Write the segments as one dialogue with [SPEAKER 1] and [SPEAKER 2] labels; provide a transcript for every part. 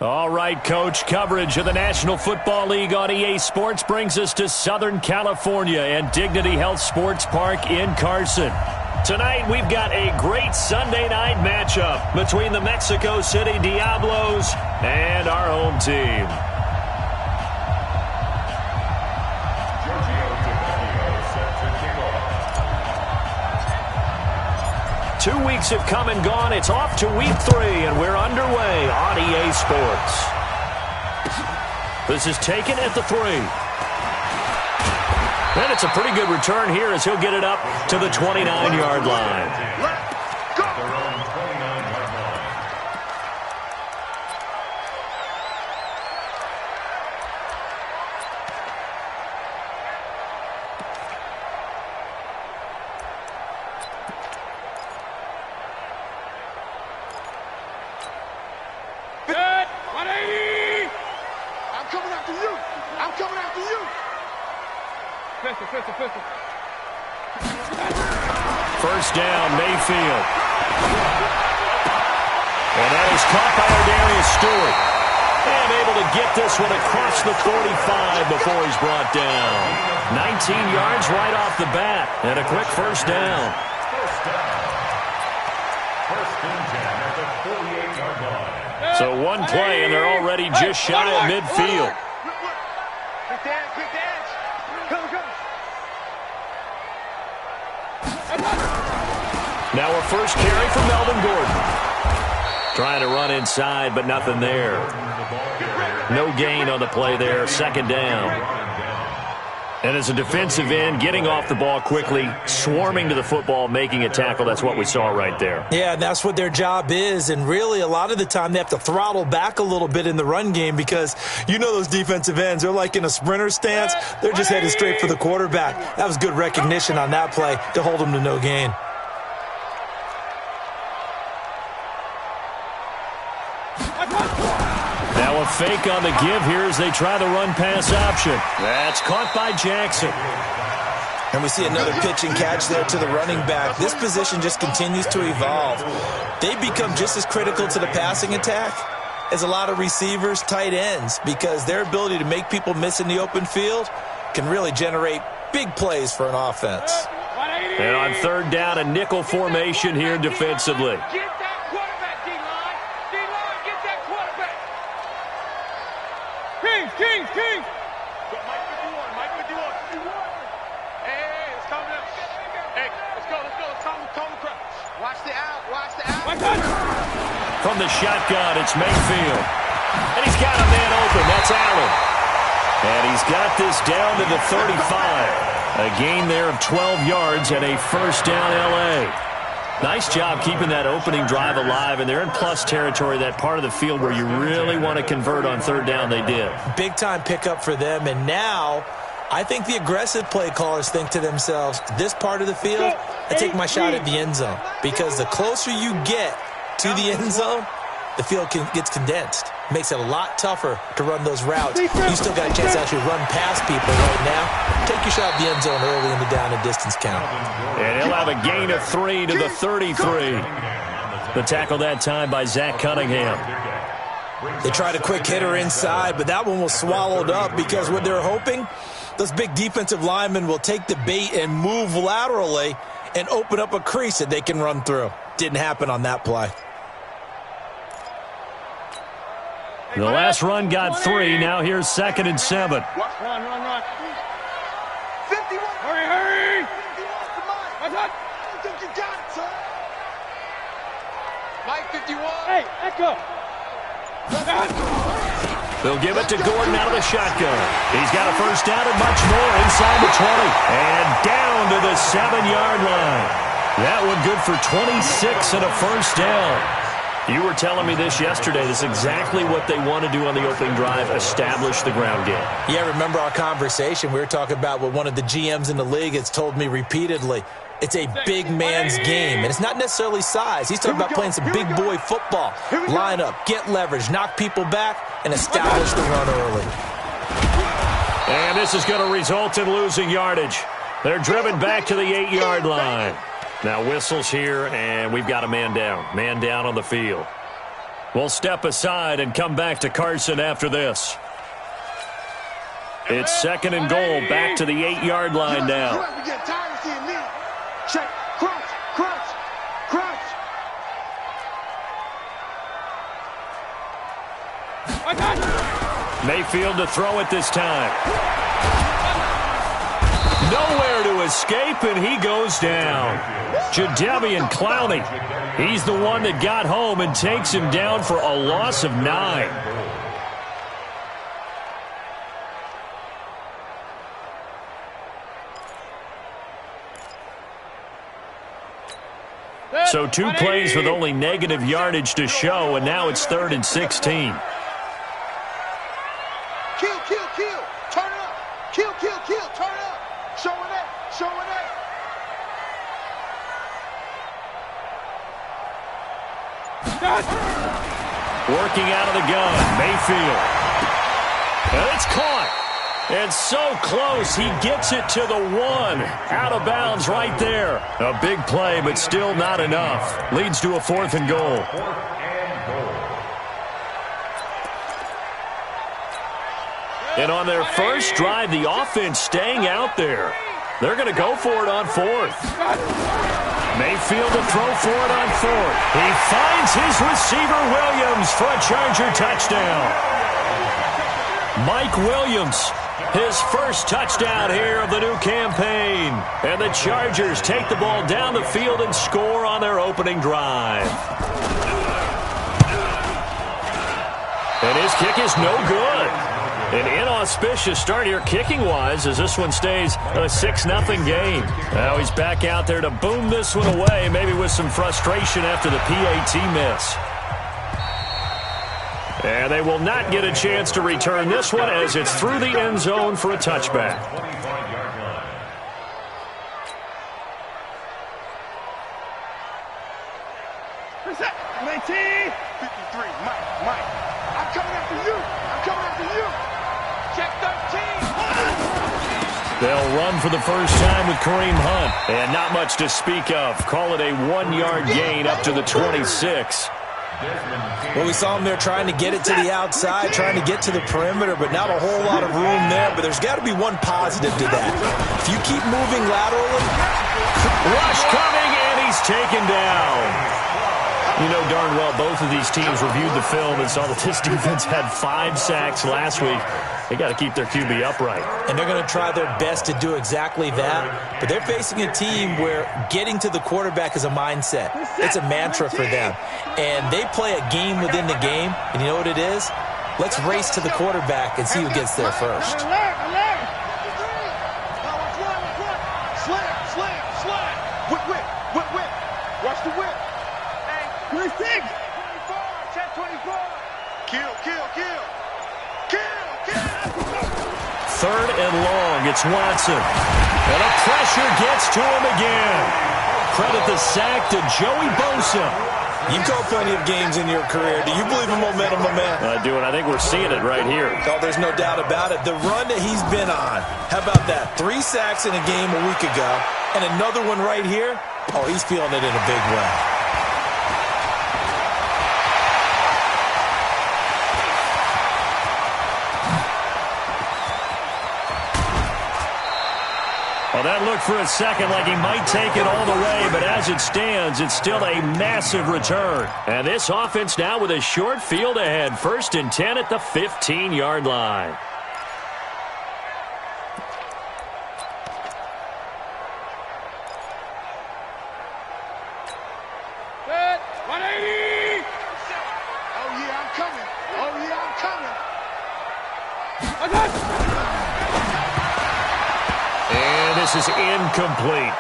[SPEAKER 1] All right, Coach, coverage of the National Football League on EA Sports brings us to Southern California and Dignity Health Sports Park in Carson. Tonight, we've got a great Sunday night matchup between the Mexico City Diablos and our home team. 2 weeks have come and gone. It's off to week 3, and we're underway on EA Sports. This is taken at the 3. And it's a pretty good return here as he'll get it up to the 29-yard line. First down, Mayfield. And that is caught by Darius Stewart. And able to get this one across the 45 before he's brought down. 19 yards right off the bat. And a quick first down. So one play, and they're already just shy of midfield. Now a first carry for Melvin Gordon. Trying to run inside, but nothing there. No gain on the play there. Second down. And as a defensive end, getting off the ball quickly, swarming to the football, making a tackle. That's what we saw right there.
[SPEAKER 2] Yeah, and that's what their job is. And really, a lot of the time, they have to throttle back a little bit in the run game because you know those defensive ends, they're like in a sprinter stance. They're just headed straight for the quarterback. That was good recognition on that play to hold them to no gain.
[SPEAKER 1] Now a fake on the give here as they try the run-pass option. That's caught by Jackson.
[SPEAKER 2] And we see another pitch and catch there to the running back. This position just continues to evolve. They become just as critical to the passing attack as a lot of receivers, tight ends, because their ability to make people miss in the open field can really generate big plays for an offense.
[SPEAKER 1] And on third down, a nickel formation here defensively.
[SPEAKER 3] King! Mike 51. Hey, it's coming up. Hey, let's go. Let's calm the crowd. Watch the out.
[SPEAKER 1] From the shotgun, it's Mayfield. And he's got a man open. That's Allen. And he's got this down to the 35. A gain there of 12 yards and a first down L.A. Nice job keeping that opening drive alive, and they're in plus territory, that part of the field where you really want to convert on third down. They did.
[SPEAKER 2] Big-time pickup for them, and now I think the aggressive play callers think to themselves, this part of the field, I take my shot at the end zone, because the closer you get to the end zone, the field gets condensed. Makes it a lot tougher to run those routes. You still got a chance to actually run past people right now. Take your shot at the end zone early in the down and distance count.
[SPEAKER 1] And he'll have a gain of 3 to the 33. The tackle that time by Zach Cunningham.
[SPEAKER 2] They tried a quick hitter inside, but that one was swallowed up because what they're hoping, those big defensive linemen will take the bait and move laterally and open up a crease that they can run through. Didn't happen on that play.
[SPEAKER 1] The last run got 3. Now here's 2nd and 7.
[SPEAKER 3] Run. 51. Hurry. 51 to Mike. I think you got it, son. Mike 51. Hey, echo.
[SPEAKER 1] They'll give it to Gordon out of the shotgun. He's got a first down and much more inside the 20. And down to the 7-yard line. That one good for 26 and a first down. You were telling me this yesterday. This is exactly what they want to do on the opening drive, establish the ground game.
[SPEAKER 2] Yeah, remember our conversation. We were talking about what one of the GMs in the league has told me repeatedly. It's a big man's game, and it's not necessarily size. He's talking about playing some big boy football. Line up, get leverage, knock people back, and establish the run early.
[SPEAKER 1] And this is going to result in losing yardage. They're driven back to the 8-yard line. Now whistles here, and we've got a man down. Man down on the field. We'll step aside and come back to Carson after this. It's 2nd and goal, back to the 8-yard line now.
[SPEAKER 3] Check, crouch, crouch, crouch. I got it.
[SPEAKER 1] Mayfield to throw it this time. Nowhere to escape, and he goes down. Jadeveon Clowney. He's the one that got home and takes him down for a loss of 9. So 2 plays with only negative yardage to show, and now it's 3rd and 16.
[SPEAKER 3] Kill, kill, kill. Turn it up. Kill, kill, kill. Turn it up. Showing that. Showing that.
[SPEAKER 1] Working out of the gun, Mayfield. And it's caught. And so close, he gets it to the 1. Out of bounds right there. A big play, but still not enough. Leads to a 4th and goal. And on their first drive, the offense staying out there. They're going to go for it on 4th. Mayfield to throw for it on 4th. He finds his receiver, Williams, for a Charger touchdown. Mike Williams, his first touchdown here of the new campaign. And the Chargers take the ball down the field and score on their opening drive. And his kick is no good. An inauspicious start here kicking-wise as this one stays a 6-0 game. Now he's back out there to boom this one away, maybe with some frustration after the PAT miss. And they will not get a chance to return this one as it's through the end zone for a touchback.
[SPEAKER 3] What's that? 19. 53. Mike. I'm coming after you. I'm coming after you. Check 13.
[SPEAKER 1] They'll run for the first time with Kareem Hunt. And not much to speak of. Call it a 1-yard gain up to the 26.
[SPEAKER 2] Well, we saw him there trying to get it to the outside, trying to get to the perimeter, but not a whole lot of room there. But there's got to be one positive to that. If you keep moving laterally.
[SPEAKER 1] Rush coming, and he's taken down. You know darn well both of these teams reviewed the film and saw that this defense had 5 sacks last week. They got to keep their QB upright.
[SPEAKER 2] And they're going to try their best to do exactly that. But they're facing a team where getting to the quarterback is a mindset. It's a mantra for them. And they play a game within the game. And you know what it is? Let's race to the quarterback and see who gets there first.
[SPEAKER 3] Slam. Whip. Watch the whip. 26. 24. Check 24. Kill.
[SPEAKER 1] 3rd and long. It's Watson. And the pressure gets to him again. Credit the sack to Joey Bosa.
[SPEAKER 2] You've called plenty of games in your career. Do you believe in momentum, my man?
[SPEAKER 1] I do, and I think we're seeing it right here.
[SPEAKER 2] Oh, there's no doubt about it. The run that he's been on. How about that? 3 sacks in a game a week ago, and another one right here. Oh, he's feeling it in a big way.
[SPEAKER 1] Well, that looked for a second like he might take it all the way, but as it stands, it's still a massive return. And this offense now with a short field ahead. 1st and 10 at the 15-yard line.
[SPEAKER 3] Set. 180. Oh, yeah, I'm coming. I got it.
[SPEAKER 1] And this is incomplete.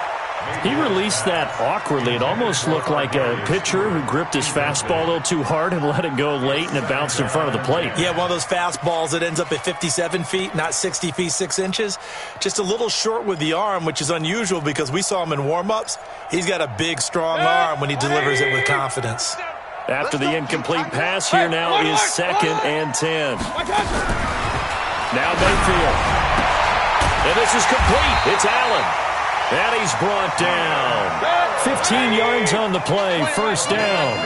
[SPEAKER 1] He released that awkwardly. It almost looked like a pitcher who gripped his fastball a little too hard and let it go late, and it bounced in front of the plate.
[SPEAKER 2] Yeah, one of those fastballs that ends up at 57 feet, not 60 feet, 6 inches. Just a little short with the arm, which is unusual because we saw him in warm-ups. He's got a big, strong arm when he delivers it with confidence.
[SPEAKER 1] After the incomplete pass, here now is 2nd and 10. Now Mayfield. And this is complete. It's Allen. And he's brought down. 15 yards on the play. 1st down.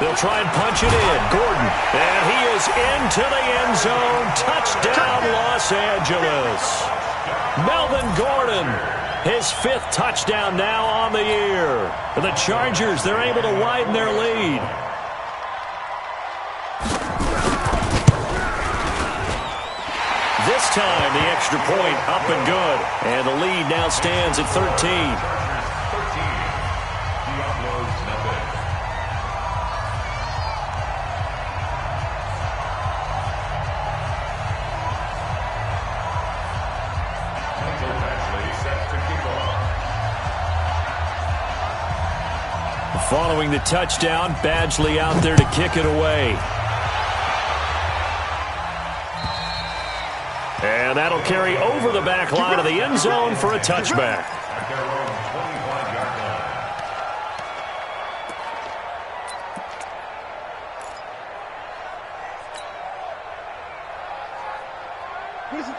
[SPEAKER 1] They'll try and punch it in. Gordon, and he is into the end zone. Touchdown, Los Angeles. Melvin Gordon, his 5th touchdown now on the year. For the Chargers, they're able to widen their lead. This time, the extra point up and good. And the lead now stands at 13. Following the touchdown, Badgley out there to kick it away. And that'll carry over the back line of the end zone for a touchback.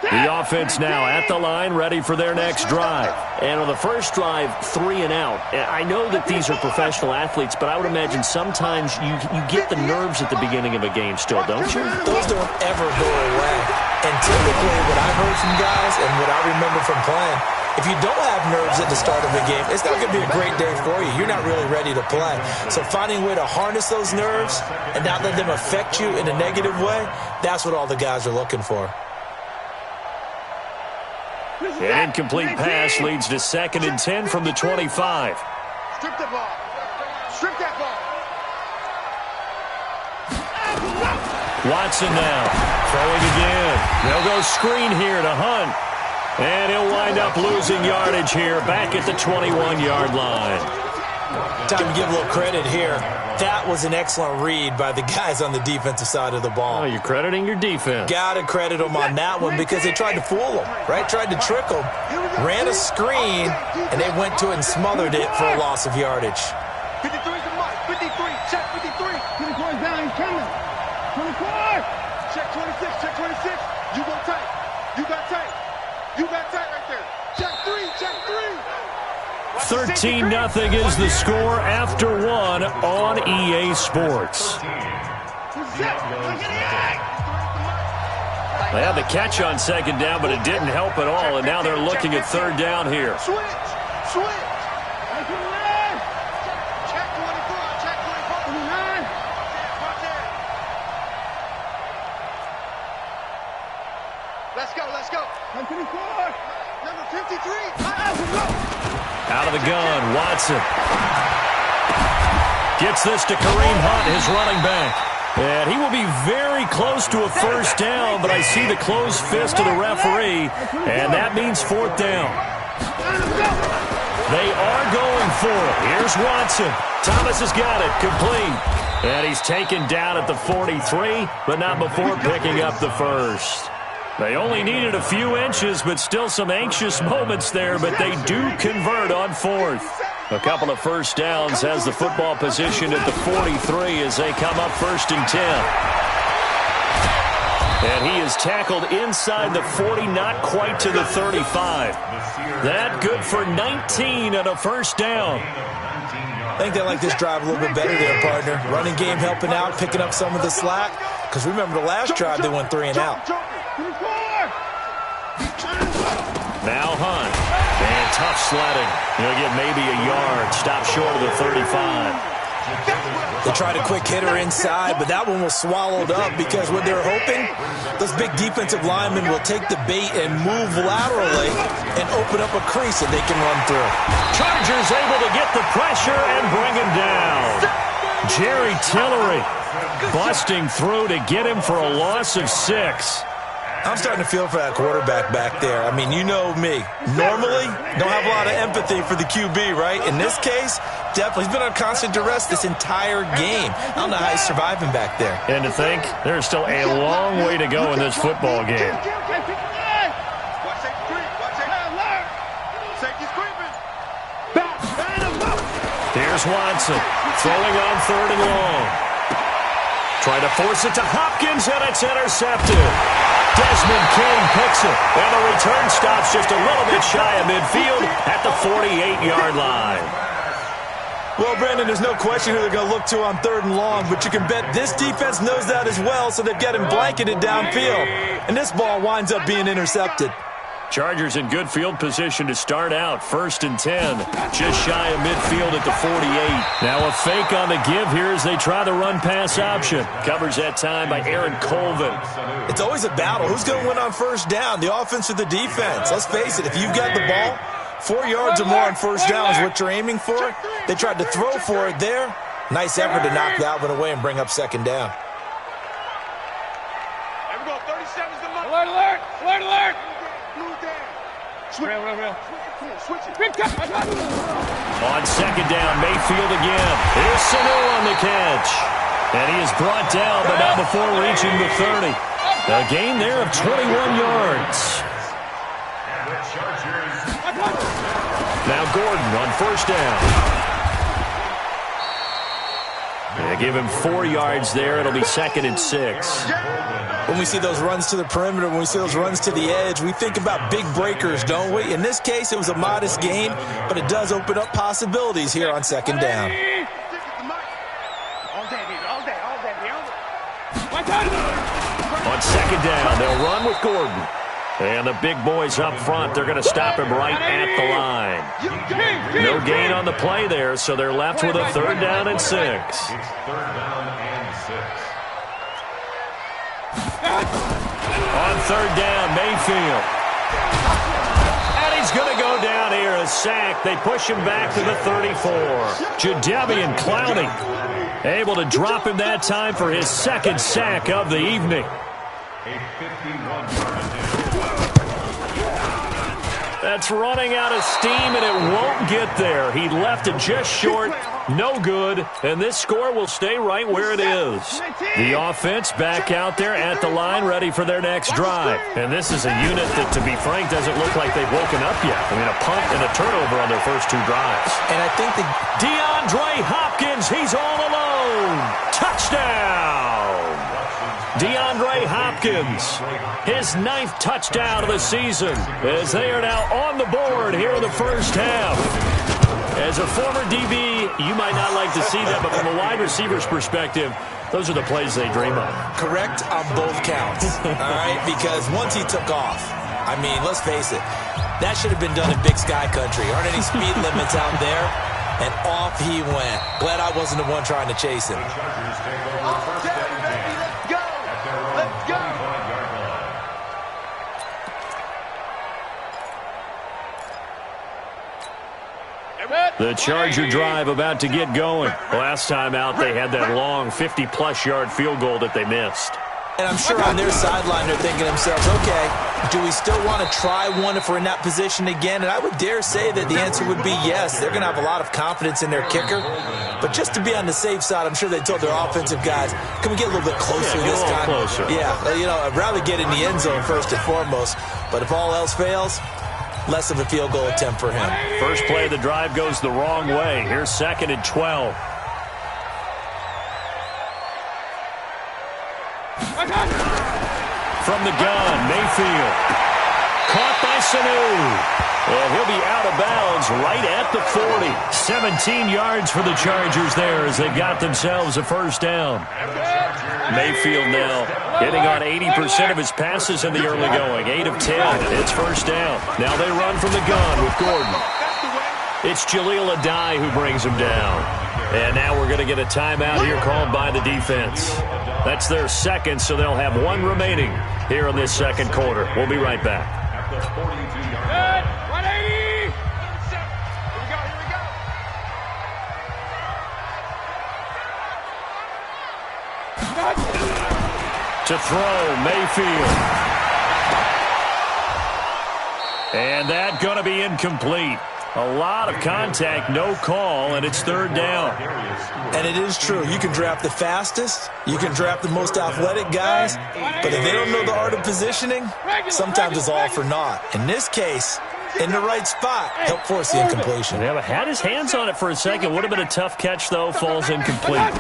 [SPEAKER 1] The offense now at the line, ready for their next drive.
[SPEAKER 4] And on the first drive, 3 and out. I know that these are professional athletes, but I would imagine sometimes you get the nerves at the beginning of a game still, don't you?
[SPEAKER 2] Those don't ever go away. And typically what I've heard from guys and what I remember from playing, if you don't have nerves at the start of a game, it's not going to be a great day for you. You're not really ready to play. So finding a way to harness those nerves and not let them affect you in a negative way, that's what all the guys are looking for.
[SPEAKER 1] An incomplete pass leads to 2nd and 10 from the 25.
[SPEAKER 3] Strip the ball. Strip that ball.
[SPEAKER 1] Watson now, throwing again. They'll go screen here to Hunt. And he'll wind up losing yardage here, back at the 21-yard line.
[SPEAKER 2] Time to give a little credit here. That was an excellent read by the guys on the defensive side of the ball.
[SPEAKER 1] Oh, you're crediting your defense.
[SPEAKER 2] Got to credit them on that one because they tried to fool them, right? Tried to trick them, ran a screen, and they went to it and smothered it for a loss of yardage.
[SPEAKER 3] 53 is the mark. 53. Check 53. 24 is down. He's coming. 24. Check 26. Check 26. You go tight. You got tight. You got tight right there. Check 3. Check 3.
[SPEAKER 1] 13-0 is the score after 1 on EA Sports. They had the catch on 2nd down, but it didn't help at all, and now they're looking at 3rd down here.
[SPEAKER 3] Switch. Switch. Check 24. Check 24. Let's go. Let's go. 24. Number 53.
[SPEAKER 1] Out of the gun, Watson. Gets this to Kareem Hunt, his running back. And he will be very close to a 1st down, but I see the closed fist of the referee, and that means 4th down. They are going for it. Here's Watson. Thomas has got it, complete. And he's taken down at the 43, but not before picking up the 1st. They only needed a few inches, but still some anxious moments there, but they do convert on 4th. A couple of 1st downs has the football position at the 43 as they come up 1st and 10. And he is tackled inside the 40, not quite to the 35. That good for 19 and a 1st down.
[SPEAKER 2] I think they like this drive a little bit better there, partner. Running game helping out, picking up some of the slack. Because remember the last drive, they went 3 and out.
[SPEAKER 1] Now Hunt. And tough sledding. He'll get maybe a yard. Stop short of the 35.
[SPEAKER 2] They tried a quick hitter inside, but that one was swallowed up because what they're hoping, those big defensive linemen will take the bait and move laterally and open up a crease that they can run through.
[SPEAKER 1] Chargers able to get the pressure and bring him down. Jerry Tillery busting through to get him for a loss of 6.
[SPEAKER 2] I'm starting to feel for that quarterback back there. I mean, you know me. Normally, don't have a lot of empathy for the QB, right? In this case, definitely. He's been on constant duress this entire game. I don't know how he's surviving back there.
[SPEAKER 1] And to think, there's still a long way to go in this football game. Here's Watson, throwing on 3rd and long. Trying to force it to Hopkins, and it's intercepted. Desmond King picks it, and the return stops just a little bit shy of midfield at the 48-yard line.
[SPEAKER 2] Well, Brandon, there's no question who they're going to look to on 3rd and long, but you can bet this defense knows that as well, so they've got him blanketed downfield. And this ball winds up being intercepted.
[SPEAKER 1] Chargers in good field position to start out. 1st and 10. Just shy of midfield at the 48. Now a fake on the give here as they try the run-pass option. Covers that time by Aaron Colvin.
[SPEAKER 2] It's always a battle. Who's going to win on 1st down, the offense or the defense? Let's face it, if you've got the ball, 4 yards or more on 1st down is what you're aiming for. They tried to throw for it there. Nice effort to knock that one away and bring up 2nd down.
[SPEAKER 3] There we go, 37's the mark. Alert, alert, alert, alert. Blue down. Switch it.
[SPEAKER 1] On 2nd down, Mayfield again. Here's Sanu on the catch. And he is brought down, but not before reaching the 30. A gain there of 21 yards. Now Gordon on 1st down. They give him 4 yards there. It'll be 2nd and 6.
[SPEAKER 2] When we see those runs to the perimeter, when we see those runs to the edge, we think about big breakers, don't we? In this case, it was a modest gain, but it does open up possibilities here on 2nd down.
[SPEAKER 1] On 2nd down, they'll run with Gordon. And the big boys up front, they're going to stop him right at the line. No gain on the play there, so they're left with a 3rd down and 6. On 3rd down, Mayfield. And he's going to go down here, a sack. They push him back to the 34. Jadeveon Clowney able to drop him that time for his 2nd sack of the evening. That's running out of steam, and it won't get there. He left it just short, no good, and this score will stay right where it is. The offense back out there at the line, ready for their next drive. And this is a unit that, to be frank, doesn't look like they've woken up yet. I mean, a punt and a turnover on their first 2 drives.
[SPEAKER 2] And I think that
[SPEAKER 1] DeAndre Hopkins, he's all alone. Touchdown! DeAndre Hopkins, his 9th touchdown of the season, as they are now on the board here in the 1st half. As a former DB, you might not like to see that, but from a wide receiver's perspective, those are the plays they dream of.
[SPEAKER 2] correct on both counts, all right? Because once he took off, I mean, let's face it, that should have been done in Big Sky Country. Aren't any speed limits out there? And off he went. Glad I wasn't the one trying to chase him.
[SPEAKER 1] The Charger drive about to get going. Last time out, they had that long 50-plus yard field goal that they missed.
[SPEAKER 2] And I'm sure on their sideline they're thinking to themselves, okay, do we still want to try one if we're in that position again? And I would dare say that the answer would be yes. They're going to have a lot of confidence in their kicker. But just to be on the safe side, I'm sure they told their offensive guys, can we get a little bit closer this time?
[SPEAKER 1] Closer.
[SPEAKER 2] Yeah, you know, I'd rather get in the end zone first and foremost. But if all else fails, less of a field goal attempt for him.
[SPEAKER 1] First play of the drive goes the wrong way. Here's 2nd and 12. From the gun, Mayfield. Caught by Sanu. And he'll be out of bounds right at the 40. 17 yards for the Chargers there as they've got themselves a 1st down. Mayfield now hitting on 80% of his passes in the early going. 8 of 10. It's 1st down. Now they run from the gun with Gordon. It's Jaleel Adai who brings him down. And now we're going to get a timeout here called by the defense. That's their 2nd, so they'll have 1 remaining here in this 2nd quarter. We'll be right back. To throw, Mayfield. And that going to be incomplete. A lot of contact, no call, and it's 3rd down.
[SPEAKER 2] And it is true. You can draft the fastest. You can draft the most athletic guys. But if they don't know the art of positioning, sometimes it's all for naught. In this case, in the right spot, help force the incompletion.
[SPEAKER 1] Yeah, but had his hands on it for a second. Would have been a tough catch, though. Falls incomplete.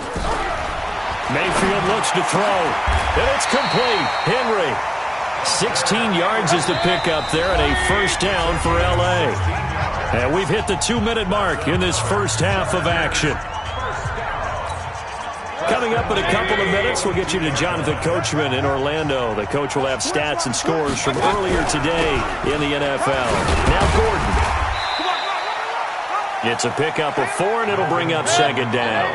[SPEAKER 1] Mayfield looks to throw, and it's complete. Henry, 16 yards is the pickup there, and a 1st down for L.A. And we've hit the 2-minute mark in this first half of action. Coming up in a couple of minutes, we'll get you to Jonathan Coachman in Orlando. The coach will have stats and scores from earlier today in the NFL. Now Gordon. It's a pickup of 4, and it'll bring up second down.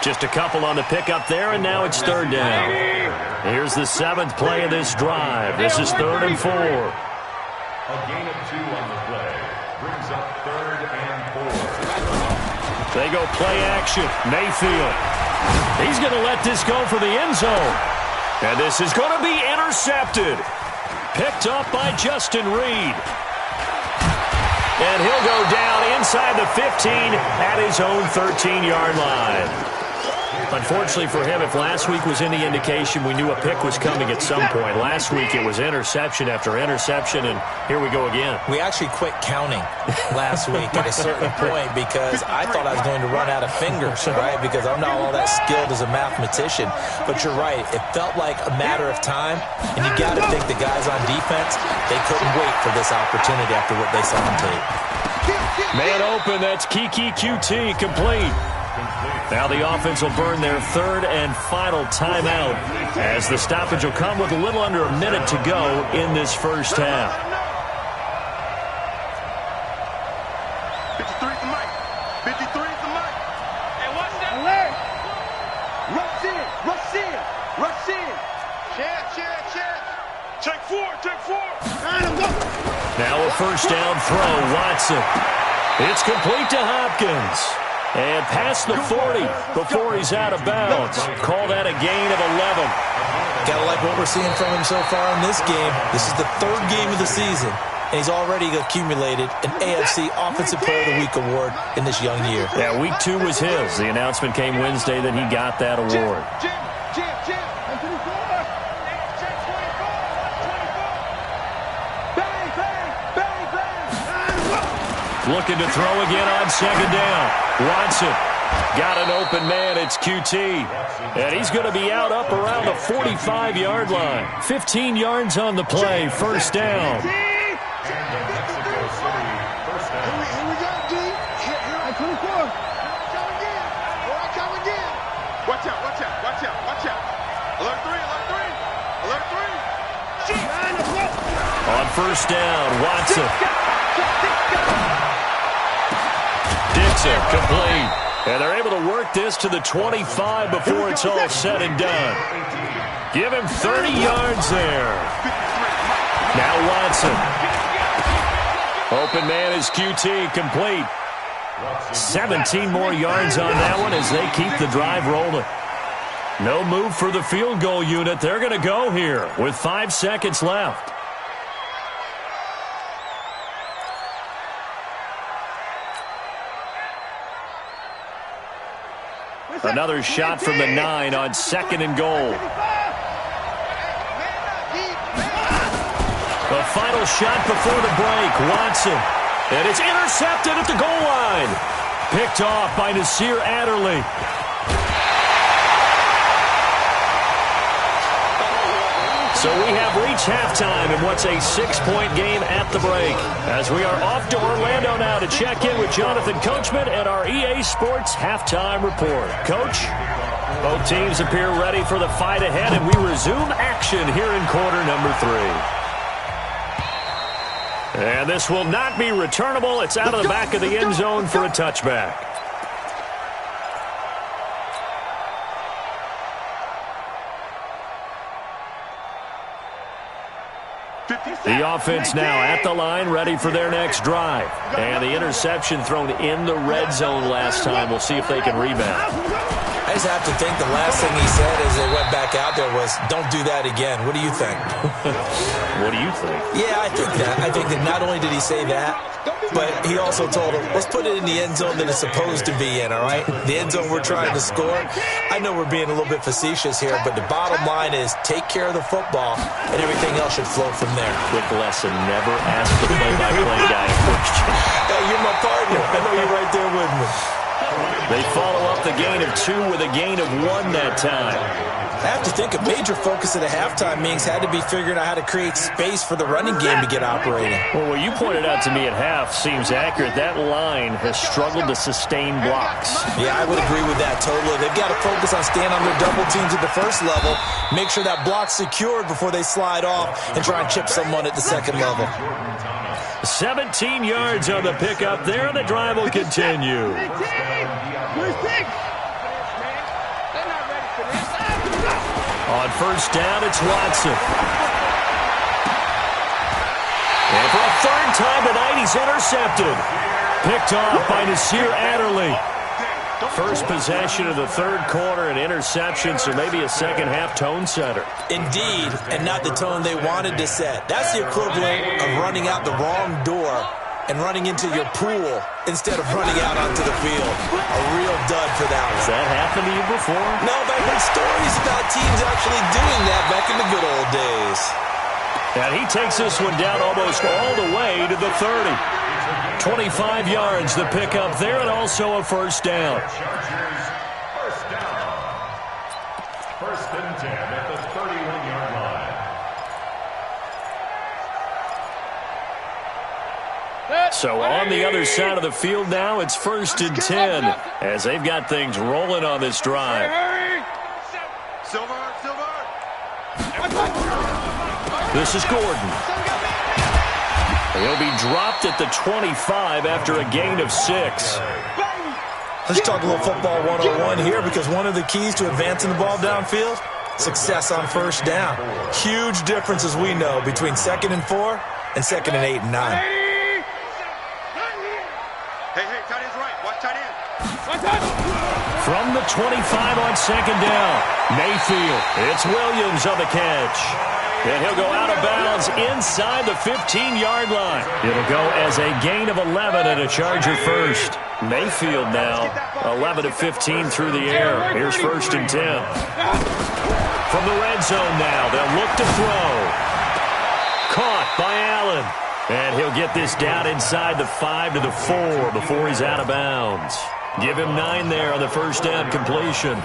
[SPEAKER 1] Just a couple on the pickup there, and now it's third down. Here's the 7th play of this drive. This is 3rd and 4.
[SPEAKER 5] A gain of 2 on the play brings up 3rd and 4.
[SPEAKER 1] They go play action. Mayfield. He's going to let this go for the end zone. And this is going to be intercepted. Picked up by Justin Reed. And he'll go down inside the 15 at his own 13-yard line. Unfortunately for him, if last week was any indication, we knew a pick was coming at some point. Last week it was interception after interception, and here we go again.
[SPEAKER 2] We actually quit counting last week at a certain point because I thought I was going to run out of fingers, right? Because I'm not all that skilled as a mathematician. But you're right. It felt like a matter of time, and you got to think the guys on defense, they couldn't wait for this opportunity after what they saw on tape.
[SPEAKER 1] Man open, that's Kiki QT, complete. Now the offense will burn their 3rd and final timeout as the stoppage will come with a little under a minute to go in this first half.
[SPEAKER 3] 53 is the mic. 53 is the mic. Hey, watch that. Alert. Rush in. Rush in. Rush in. Check. Take 4. Take 4. Got him, go.
[SPEAKER 1] Now a first down throw, Watson. It's complete to Hopkins. And past the 40 before he's out of bounds. Call that a gain of 11.
[SPEAKER 2] Gotta like what we're seeing from him so far in this game. This is the 3rd game of the season, and he's already accumulated an AFC Offensive Player of the Week award in this young year.
[SPEAKER 1] Yeah, week 2 was his. The announcement came Wednesday that he got that award. Looking to throw again on second down. Watson got an open man. It's QT. And he's going to be out up around the 45-yard line. 15 yards on the play. First down.
[SPEAKER 3] Here we go, D. Here, 24. Come again. Watch out. Alert 3.
[SPEAKER 1] On first down, Watson. Dixon, complete. And they're able to work this to the 25 before it's all said and done. Give him 30 yards there. Now Watson. Open man is QT, complete. 17 more yards on that one as they keep the drive rolling. No move for the field goal unit. They're going to go here with 5 seconds left. Another shot from the 9 on 2nd and goal. The final shot before the break, Watson. And it's intercepted at the goal line. Picked off by Nasir Adderley. So we have reached halftime in what's a 6-point game at the break. As we are off to Orlando now to check in with Jonathan Coachman and our EA Sports Halftime Report. Coach, both teams appear ready for the fight ahead, and we resume action here in quarter number 3. And this will not be returnable. It's out of the back of the end zone for a touchback. The offense now at the line, ready for their next drive. And the interception thrown in the red zone last time. We'll see if they can rebound.
[SPEAKER 2] I just have to think the last thing he said as they went back out there was, don't do that again. What do you think?
[SPEAKER 1] What do you think?
[SPEAKER 2] Yeah, I think that. I think that not only did he say that, but he also told him, let's put it in the end zone that it's supposed to be in, all right? The end zone we're trying to score. I know we're being a little bit facetious here, but the bottom line is take care of the football, and everything else should flow from there.
[SPEAKER 1] Quick lesson, never ask the play-by-play guy a question.
[SPEAKER 2] Hey, you're my partner. I know you're right there with me.
[SPEAKER 1] They follow up the gain of 2 with a gain of 1 that time.
[SPEAKER 2] I have to think a major focus at a halftime means had to be figuring out how to create space for the running game to get operating.
[SPEAKER 1] Well, what you pointed out to me at half seems accurate. That line has struggled to sustain blocks.
[SPEAKER 2] Yeah, I would agree with that totally. They've got to focus on staying on their double teams at the first level, make sure that block's secured before they slide off and try and chip someone at the second level.
[SPEAKER 1] 17 yards on the pickup there, and the drive will continue. On first down, it's Watson. And for a third time tonight, he's intercepted. Picked off by Nasir Adderley. First possession of the third quarter, an interception, so maybe a second-half tone setter.
[SPEAKER 2] Indeed, and not the tone they wanted to set. That's the equivalent of running out the wrong door and running into your pool instead of running out onto the field. A real dud for that one.
[SPEAKER 1] Has that happened to you before?
[SPEAKER 2] No, but I heard stories about teams actually doing that back in the good old days.
[SPEAKER 1] And he takes this one down almost all the way to the 30. 25 yards the pickup there, and also a first down.
[SPEAKER 5] First down. First and 10 at the 31-yard line.
[SPEAKER 1] So on the other side of the field now, it's first and 10 as they've got things rolling on this drive.
[SPEAKER 3] Silver.
[SPEAKER 1] This is Gordon. He'll be dropped at the 25 after a gain of 6.
[SPEAKER 2] Let's talk a little football 101 here, because one of the keys to advancing the ball downfield, success on first down. Huge difference, as we know, between 2nd and 4 and 2nd and 8 and 9.
[SPEAKER 3] Hey, tight end's right. Watch tight end.
[SPEAKER 1] From the 25 on second down, Mayfield. It's Williams on the catch. And he'll go out of bounds inside the 15-yard line. It'll go as a gain of 11 and a Charger first. Mayfield now 11 of 15 through the air. Here's first and 10. From the red zone now, they'll look to throw. Caught by Allen. And he'll get this down inside the 5 to the 4 before he's out of bounds. Give him 9 there on the first down completion.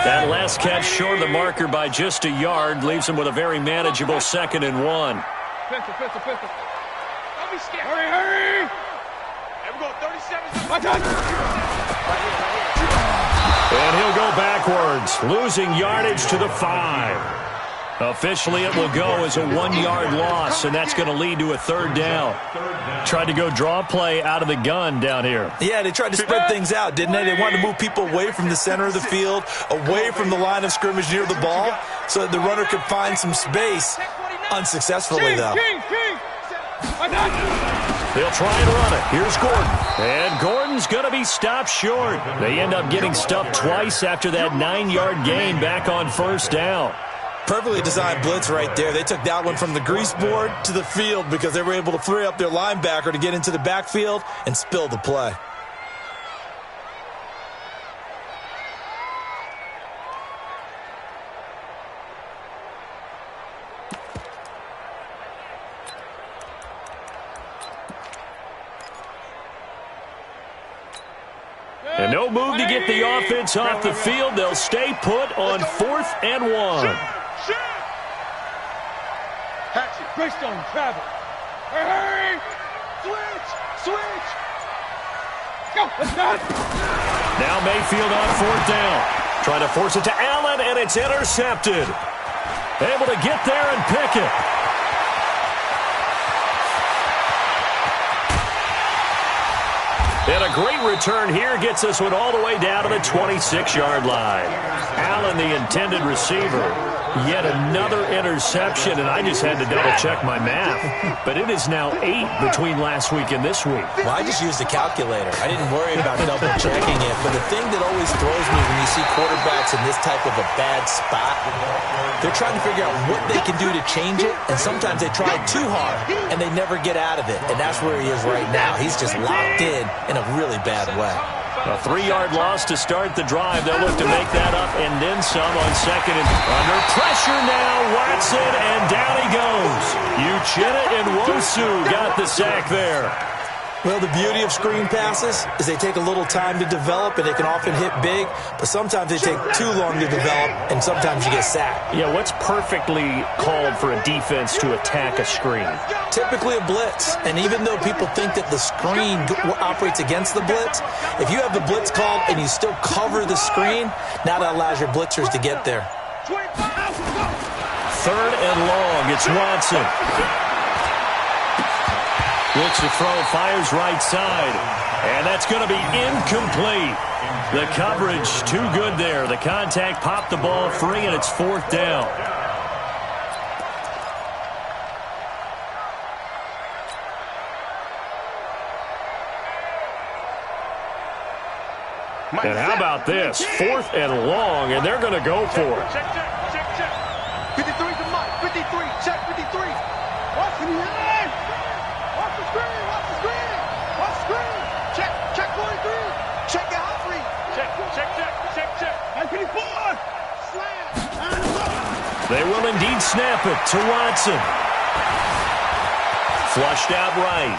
[SPEAKER 1] That last catch short of the marker by just a yard leaves him with a very manageable 2nd and 1.
[SPEAKER 3] Pistol. Don't be scared. Hurry. There we go, 37.
[SPEAKER 1] And he'll go backwards, losing yardage to the 5. Officially, it will go as a 1-yard loss, and that's going to lead to a third down. Tried to go draw play out of the gun down here.
[SPEAKER 2] Yeah, they tried to spread things out, didn't they? They wanted to move people away from the center of the field, away from the line of scrimmage near the ball, so that the runner could find some space. Unsuccessfully, though.
[SPEAKER 1] They'll try and run it. Here's Gordon. And Gordon's going to be stopped short. They end up getting stuffed twice after that 9-yard gain back on first down.
[SPEAKER 2] Perfectly designed blitz right there. They took that one from the grease board to the field because they were able to free up their linebacker to get into the backfield and spill the play.
[SPEAKER 1] And no move to get the offense off the field. They'll stay put on 4th and 1.
[SPEAKER 3] Hatchet, Greystone, travel. Hurry! Switch! Go, let's go!
[SPEAKER 1] Now Mayfield on 4th down. Trying to force it to Allen, and it's intercepted. Able to get there and pick it. And a great return here gets this one all the way down to the 26-yard line. Allen, the intended receiver. Yet another interception, and I just had to double-check my math. But it is now 8 between last week and this week.
[SPEAKER 2] Well, I just used a calculator. I didn't worry about double-checking it. But the thing that always throws me when you see quarterbacks in this type of a bad spot, they're trying to figure out what they can do to change it, and sometimes they try too hard, and they never get out of it. And that's where he is right now. He's just locked in a really bad way.
[SPEAKER 1] A 3-yard loss to start the drive. They'll look to make that up and then some on second. And under pressure now, Watson, and down he goes. Uchenna and Nwosu got the sack there.
[SPEAKER 2] Well, the beauty of screen passes is they take a little time to develop, and they can often hit big, but sometimes they take too long to develop, and sometimes you get sacked.
[SPEAKER 4] Yeah, what's perfectly called for a defense to attack a screen?
[SPEAKER 2] Typically a blitz, and even though people think that the screen operates against the blitz, if you have the blitz called and you still cover the screen, now that allows your blitzers to get there.
[SPEAKER 1] 3rd and long. It's Watson. Looks to throw, fires right side. And that's going to be incomplete. The coverage too good there. The contact popped the ball free, and it's 4th down. And how about this? 4th and long, and they're going to go for it.
[SPEAKER 3] Check, check, check, check. 53 to Mike. 53. Check 53. Watch the line. Watch the screen. Watch the screen. Watch the screen. Check. Check 43. Check the hot read. Check. Check. Check. Check. Check. 54. Slam.
[SPEAKER 1] They will indeed snap it to Watson. Flushed out right.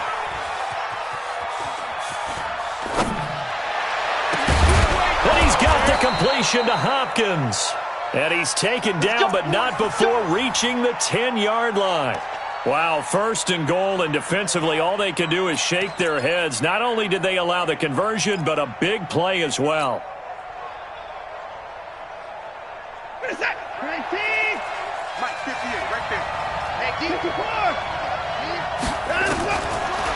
[SPEAKER 1] And he's got the completion to Hopkins. And he's taken down, but not before reaching the 10-yard line. Wow, 1st and goal, and defensively, all they can do is shake their heads. Not only did they allow the conversion, but a big play as well.
[SPEAKER 3] Mike 58, right there. Hey, keep it forward.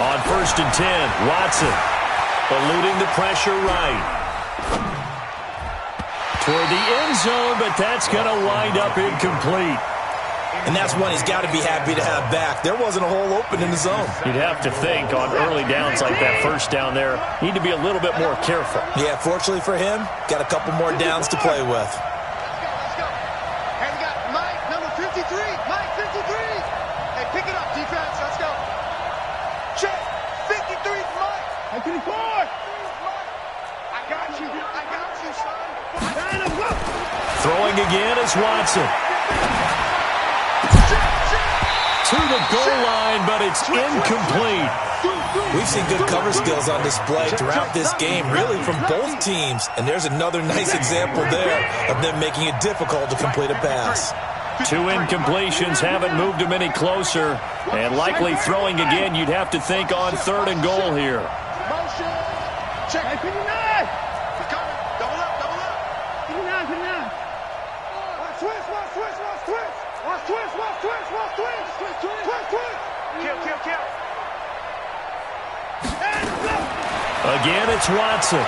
[SPEAKER 1] On 1st and 10, Watson eluding the pressure right. Toward the end zone, but that's going to wind up incomplete.
[SPEAKER 2] And that's one he's got to be happy to have back. There wasn't a hole open in the zone.
[SPEAKER 1] You'd have to think on early downs like that 1st down there, need to be a little bit more careful.
[SPEAKER 2] Yeah, fortunately for him, got a couple more downs to play with.
[SPEAKER 3] Let's go. And we got Mike, number 53. Mike, 53. Hey, pick it up, defense. Let's go. Check. 53 is Mike. 54. I got you. I got you, son.
[SPEAKER 1] Throwing again is Watson. To the goal line, but it's incomplete.
[SPEAKER 2] We've seen good cover skills on display throughout this game, really from both teams. And there's another nice example there of them making it difficult to complete a pass.
[SPEAKER 1] 2 incompletions haven't moved him any closer. And likely throwing again, you'd have to think on 3rd and goal here.
[SPEAKER 3] Motion. Check. 59. Double up, double up. 59, 59. Watch twist, watch twist, watch twist. Watch twist, watch twist, watch twist. Twist, twist, twist, twist. Kill, kill, kill.
[SPEAKER 1] Again, it's Watson.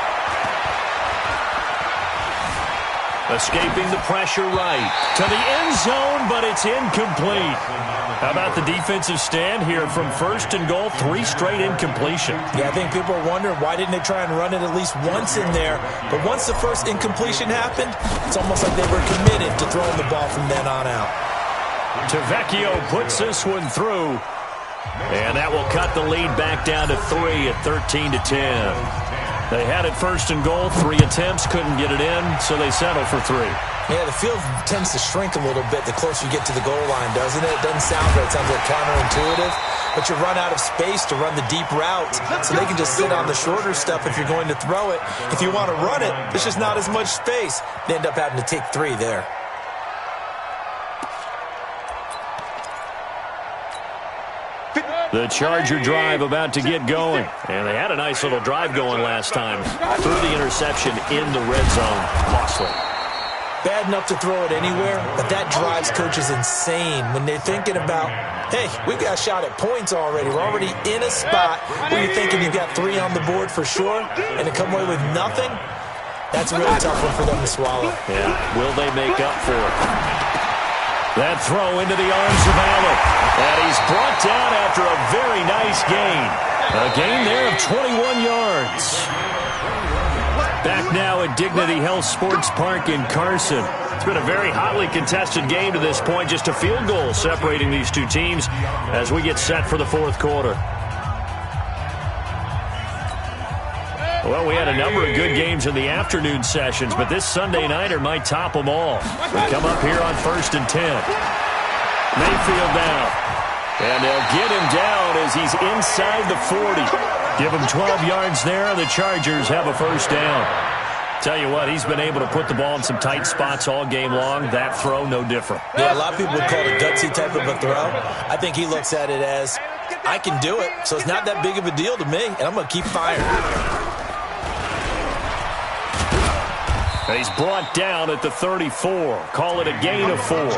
[SPEAKER 1] Escaping the pressure right. To the end zone, but it's incomplete. How about the defensive stand here from 1st and goal, 3 straight incompletion?
[SPEAKER 2] Yeah, I think people are wondering why didn't they try and run it at least once in there. But once the first incompletion happened, it's almost like they were committed to throwing the ball from then on out.
[SPEAKER 1] Tavecchio puts this one through. And that will cut the lead back down to 3 at 13-10. They had it 1st and goal, 3 attempts, couldn't get it in, so they settle for 3.
[SPEAKER 2] Yeah, the field tends to shrink a little bit the closer you get to the goal line, doesn't it? It doesn't sound right. It sounds like counterintuitive. But you run out of space to run the deep routes, so they can just sit on the shorter stuff if you're going to throw it. If you want to run it, there's just not as much space. They end up having to take 3 there.
[SPEAKER 1] The Charger drive about to get going. And they had a nice little drive going last time. Threw the interception in the red zone. Costly.
[SPEAKER 2] Bad enough to throw it anywhere, but that drives coaches insane when they're thinking about, hey, we've got a shot at points already. We're already in a spot where you're thinking you've got 3 on the board for sure, and to come away with nothing, that's a really tough one for them to swallow.
[SPEAKER 1] Yeah, will they make up for it? That throw into the arms of Allen. And he's brought down after a very nice gain. A gain there of 21 yards. Back now at Dignity Health Sports Park in Carson. It's been a very hotly contested game to this point. Just a field goal separating these two teams as we get set for the 4th quarter. Well, we had a number of good games in the afternoon sessions, but this Sunday nighter might top them all. We come up here on 1st and 10. Mayfield down. And they'll get him down as he's inside the 40. Give him 12 yards there, and the Chargers have a first down. Tell you what, he's been able to put the ball in some tight spots all game long. That throw, no different.
[SPEAKER 2] Yeah, a lot of people would call it a gutsy type of a throw. I think he looks at it as, I can do it, so it's not that big of a deal to me, and I'm going to keep firing.
[SPEAKER 1] He's brought down at the 34. Call it a gain of 4.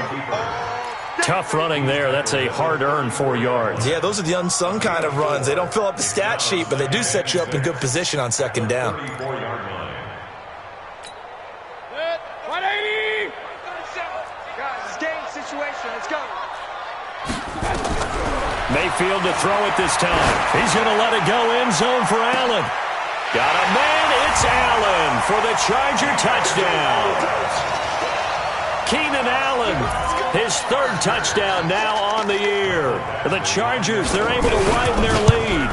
[SPEAKER 1] Tough running there. That's a hard-earned 4 yards.
[SPEAKER 2] Yeah, those are the unsung kind of runs. They don't fill up the stat sheet, but they do set you up in good position on second down.
[SPEAKER 3] 180! Guys, it's game situation. Let's go.
[SPEAKER 1] Mayfield to throw it this time. He's going to let it go end zone for Allen. Got a man. It's Allen for the Charger touchdown. Keenan Allen, his 3rd touchdown now on the year. The Chargers, they're able to widen their lead.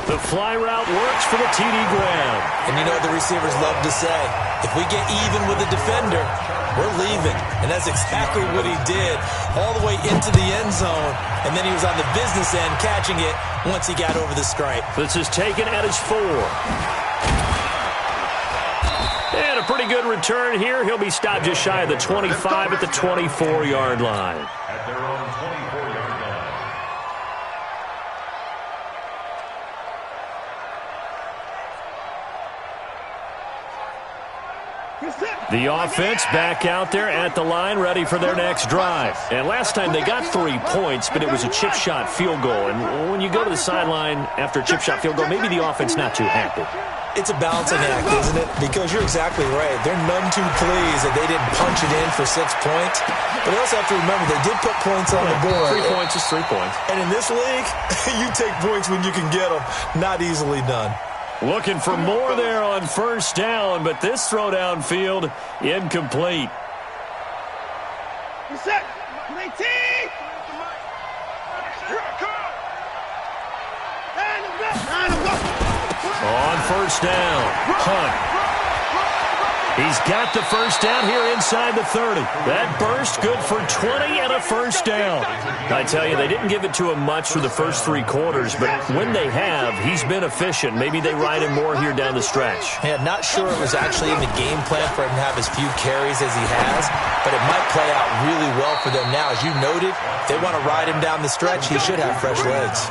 [SPEAKER 1] The fly route works for the TD grab.
[SPEAKER 2] And you know what the receivers love to say? If we get even with the defender, we're leaving. And that's exactly what he did all the way into the end zone. And then he was on the business end catching it once he got over the stripe.
[SPEAKER 1] This is taken at his 4. And a pretty good return here. He'll be stopped just shy of the 25 at the 24-yard line.
[SPEAKER 5] At their own 24-yard line.
[SPEAKER 1] The offense back out there at the line, ready for their next drive. And last time they got 3 points, but it was a chip shot field goal. And when you go to the sideline after a chip shot field goal, maybe the offense not too happy.
[SPEAKER 2] It's a balancing act, isn't it? Because you're exactly right. They're none too pleased that they didn't punch it in for 6 points. But they also have to remember they did put points on the board.
[SPEAKER 1] 3 points is 3 points.
[SPEAKER 2] And in this league, you take points when you can get them. Not easily done.
[SPEAKER 1] Looking for more there on first down, but this throw downfield incomplete.
[SPEAKER 3] Reset. 19.
[SPEAKER 1] On first down, Hunt. He's got the first down here inside the 30. That burst good for 20 and a first down. I tell you, they didn't give it to him much for the first 3 quarters, but when they have, he's been efficient. Maybe they ride him more here down the stretch.
[SPEAKER 2] Yeah, not sure it was actually in the game plan for him to have as few carries as he has, but it might play out really well for them now. As you noted, if they want to ride him down the stretch, he should have fresh legs.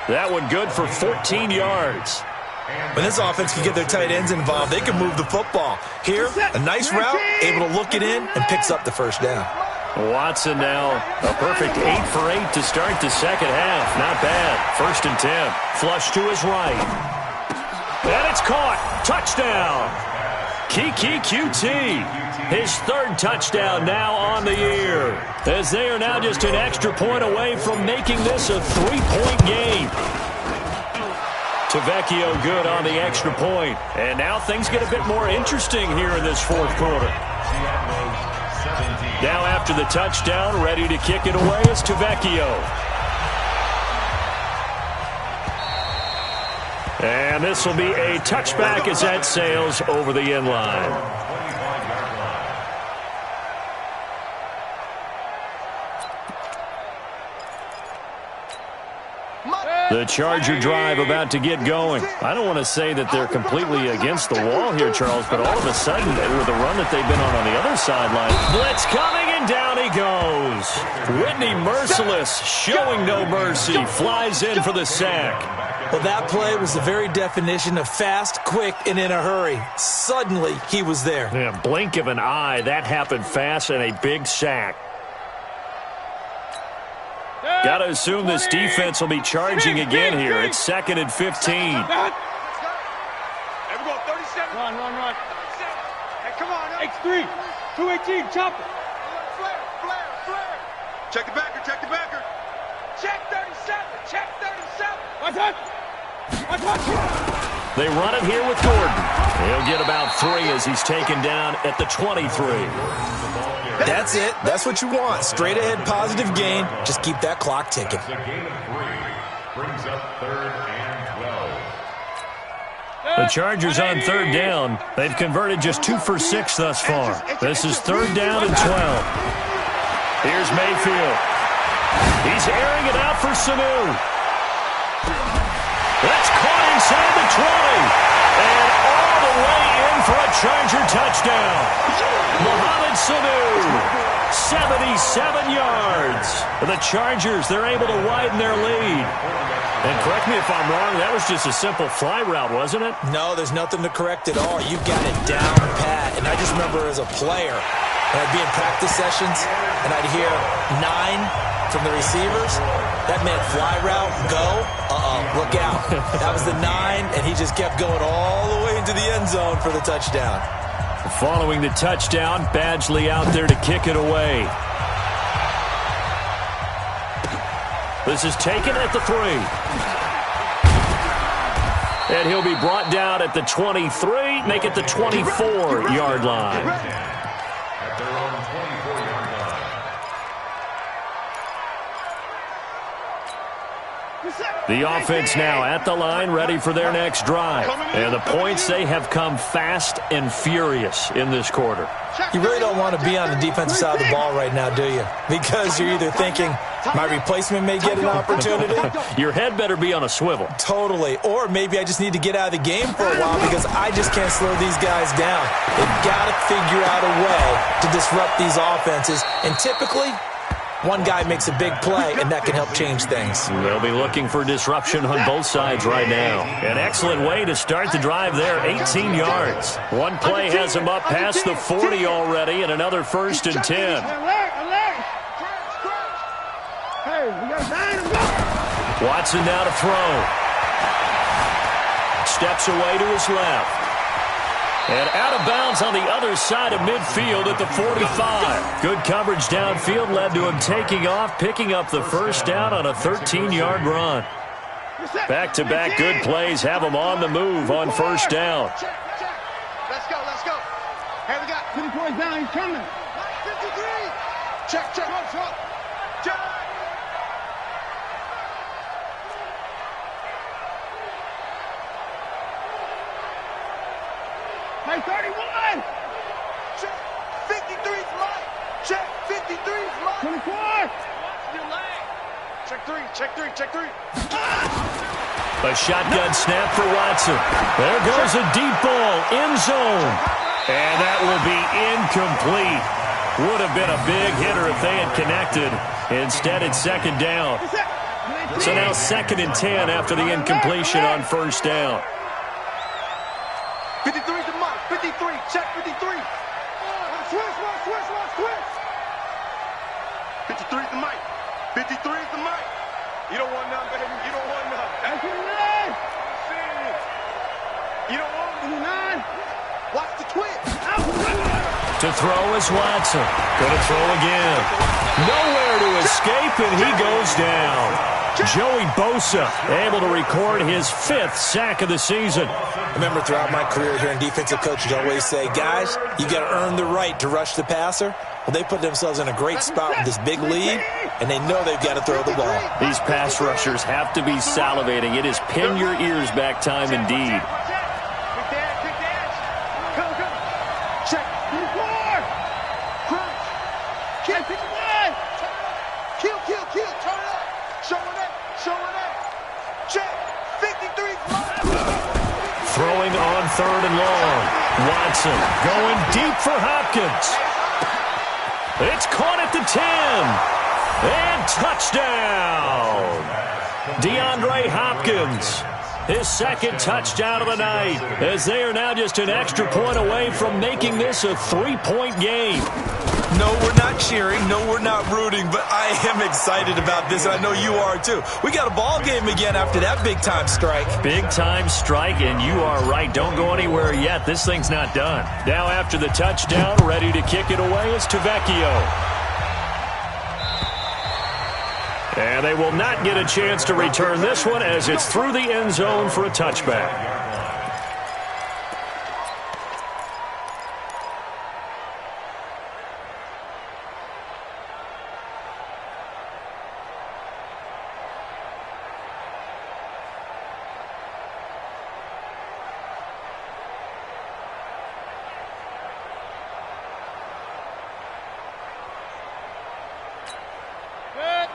[SPEAKER 1] That one good for 14 yards.
[SPEAKER 2] When this offense can get their tight ends involved, they can move the football. Here, a nice route, able to look it in, and picks up the first down.
[SPEAKER 1] Watson now, a perfect 8 for 8 to start the second half. Not bad. 1st and 10. Flush to his right. And it's caught. Touchdown. Kiki QT. His 3rd touchdown now on the year. As they are now just an extra point away from making this a 3-point game. Tavecchio good on the extra point. And now things get a bit more interesting here in this 4th quarter. Now after the touchdown, ready to kick it away is Tavecchio. And this will be a touchback as that sails over the end line. The Charger drive about to get going. I don't want to say that they're completely against the wall here, Charles, but all of a sudden, with the run that they've been on the other sideline, blitz coming, and down he goes. Whitney Merciless, showing no mercy, flies in for the sack.
[SPEAKER 2] Well, that play was the very definition of fast, quick, and in a hurry. Suddenly, he was there.
[SPEAKER 1] Yeah, blink of an eye, that happened fast, and a big sack. Got to assume this defense will be charging again here. It's 2nd and 15.
[SPEAKER 3] Hey, we go 37. Run. Hey, come on. X3. 218. Chopper. Flare. Check the backer. Check 37. Check 37. Watch out.
[SPEAKER 1] They run it here with Gordon. He'll get about 3 as he's taken down at the 23.
[SPEAKER 2] That's it. That's what you want. Straight ahead, positive gain. Just keep that clock ticking.
[SPEAKER 5] The gain of 3 brings up 3rd and 12.
[SPEAKER 1] The Chargers on 3rd down. They've converted just 2 for 6 thus far. This is 3rd down and 12. Here's Mayfield. He's airing it out for Sanu. That's caught inside the 20. And all the way in for a Charger touchdown. Mohamed Sanu. 77 yards. The Chargers, they're able to widen their lead. And correct me if I'm wrong, that was just a simple fly route, wasn't it?
[SPEAKER 2] No, there's nothing to correct at all. You've got it down pat. And I just remember as a player, when I'd be in practice sessions, and I'd hear 9 from the receivers. That meant fly route, go. Look out. That was the 9, and he just kept going all the way into the end zone for the touchdown.
[SPEAKER 1] Following the touchdown, Badgley out there to kick it away. This is taken at the 3. And he'll be brought down at the 23, make it the 24-yard line.
[SPEAKER 5] At their own 24-yard line.
[SPEAKER 1] The offense now at the line, ready for their next drive. And the points, they have come fast and furious in this quarter.
[SPEAKER 2] You really don't want to be on the defensive side of the ball right now, do you? Because you're either thinking, my replacement may get an opportunity.
[SPEAKER 1] Your head better be on a swivel.
[SPEAKER 2] Totally. Or maybe I just need to get out of the game for a while because I just can't slow these guys down. They've got to figure out a way to disrupt these offenses. And typically, one guy makes a big play, and that can help change things.
[SPEAKER 1] They'll be looking for disruption on both sides right now. An excellent way to start the drive there, 18 yards. One play has him up past the 40 already, and another 1st and 10.
[SPEAKER 3] Hey, we got 9 of them.
[SPEAKER 1] Watson now to throw. Steps away to his left. And out of bounds on the other side of midfield at the 45. Good coverage downfield led to him taking off, picking up the first down on a 13-yard run. Back-to-back good plays have him on the move on first down.
[SPEAKER 3] Let's go, let's go. Hey, we got 50 points down, he's coming. 53. Check, check. Hey, 31. Check. 53's mine. Check. 53's mine. 24. Your leg. Check 3.
[SPEAKER 1] A shotgun snap for Watson. There goes a deep ball, end zone. And that will be incomplete. Would have been a big hitter if they had connected. Instead, it's second down. So now 2nd and 10 after the incompletion on first down.
[SPEAKER 3] 53's the mark. 53. Check 53. Switch. 53's the mic. 53's the mic. You don't want none, baby. You don't want none. That's 59. You don't want 59. Watch the twist.
[SPEAKER 1] To throw is Watson. Gonna throw again. Nowhere to escape, and he goes down. Joey Bosa able to record his 5th sack of the season.
[SPEAKER 2] Remember, throughout my career here in defensive coaches always say, guys, you got to earn the right to rush the passer. Well, they put themselves in a great spot with this big lead, and they know they've got to throw the ball.
[SPEAKER 1] These pass rushers have to be salivating. It is pin your ears back time indeed.
[SPEAKER 3] Check. 54. Crunch. Check 51. Kill. Turn it up. Showing up. Check. 53's mine.
[SPEAKER 1] Throwing on 3rd and long. Watson going deep for Hopkins. It's caught at the 10. And touchdown. DeAndre Hopkins. His 2nd touchdown of the night, as they are now just an extra point away from making this a 3-point game.
[SPEAKER 2] No, we're not cheering. No, we're not rooting, but I am excited about this, and I know you are too. We got a ball game again after that big-time strike.
[SPEAKER 1] Big-time strike, and you are right. Don't go anywhere yet. This thing's not done. Now after the touchdown, ready to kick it away is Tavecchio. And they will not get a chance to return this one as it's through the end zone for a touchback.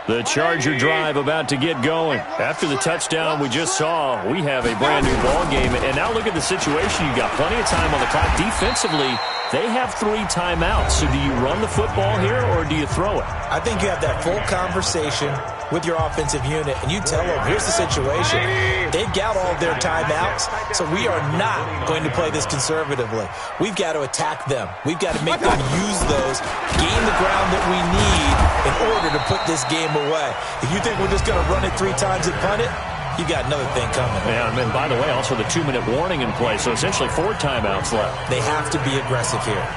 [SPEAKER 1] The Charger drive about to get going. After the touchdown we just saw, we have a brand-new ball game. And now look at the situation. You got plenty of time on the clock. Defensively, they have 3 timeouts. So do you run the football here or do you throw it?
[SPEAKER 2] I think you have that full conversation with your offensive unit, and you tell them, here's the situation. They've got all their timeouts, so we are not going to play this conservatively. We've got to attack them. We've got to make them use those, gain the ground that we need in order to put this game away. If you think we're just going to run it 3 times and punt it, you got another thing coming.
[SPEAKER 1] Yeah, and by the way, also the 2-minute warning in play, so essentially 4 timeouts left.
[SPEAKER 2] They have to be aggressive here.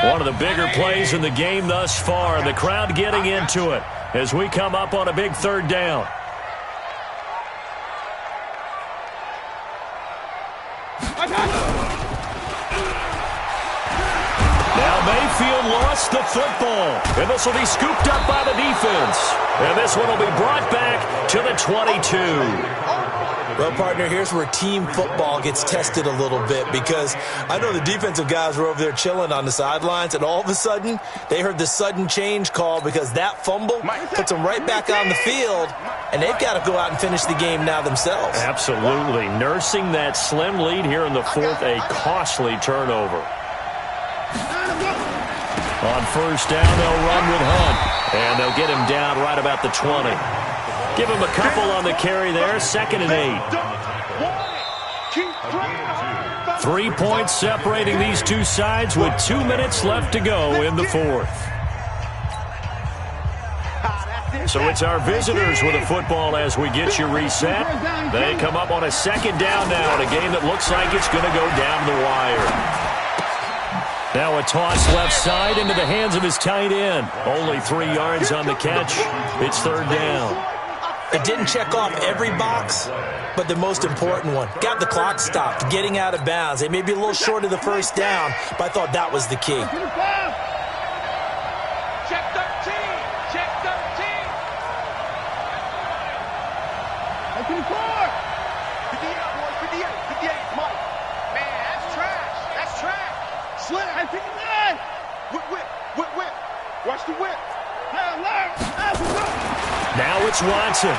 [SPEAKER 1] One of the bigger plays in the game thus far. The crowd getting into it as we come up on a big 3rd down. Now Mayfield lost the football, and this will be scooped up by the defense. And this one will be brought back to the 22.
[SPEAKER 2] Well, partner, here's where team football gets tested a little bit, because I know the defensive guys were over there chilling on the sidelines, and all of a sudden, they heard the sudden change call because that fumble puts them right back on the field, and they've got to go out and finish the game now themselves.
[SPEAKER 1] Absolutely. Nursing that slim lead here in the 4th, a costly turnover. On 1st down, they'll run with Hunt, and they'll get him down right about the 20. Give him a couple on the carry there. 2nd and 8. 3 points separating these two sides with 2 minutes left to go in the 4th. So it's our visitors with the football as we get you reset. They come up on a 2nd down now in a game that looks like it's going to go down the wire. Now a toss left side into the hands of his tight end. Only 3 yards on the catch. It's 3rd down.
[SPEAKER 2] It didn't check off every box, but the most important one. Got the clock stopped, getting out of bounds. They may be a little short of the 1st down, but I thought that was the key.
[SPEAKER 3] Check 13. Check 13. 54. 58, boys. 58. 58. Mike. Man, that's trash. That's trash. Slim. 59. Whip. Watch the whip.
[SPEAKER 1] Now it's Watson.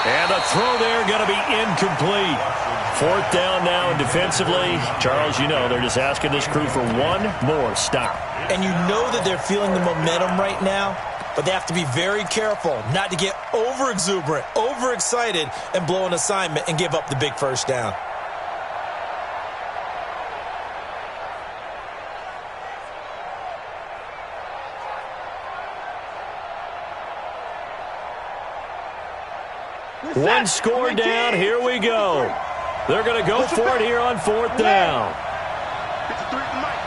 [SPEAKER 1] And the throw there going to be incomplete. 4th down now, and defensively, Charles, you know, they're just asking this crew for one more stop.
[SPEAKER 2] And you know that they're feeling the momentum right now, but they have to be very careful not to get over-exuberant, over-excited, and blow an assignment and give up the big 1st down.
[SPEAKER 1] One score down. Here we go. They're going to go for it here on 4th down.
[SPEAKER 3] 53 at the mic.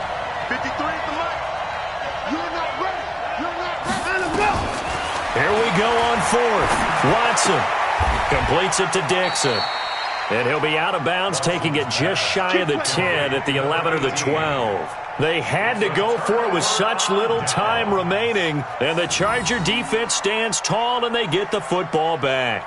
[SPEAKER 3] 53 at the mic. You're not ready. You're not ready. Go.
[SPEAKER 1] Here we go on 4th. Watson completes it to Dixon. And he'll be out of bounds, taking it just shy of the 10 at the 11 or the 12. They had to go for it with such little time remaining. And the Charger defense stands tall, and they get the football back.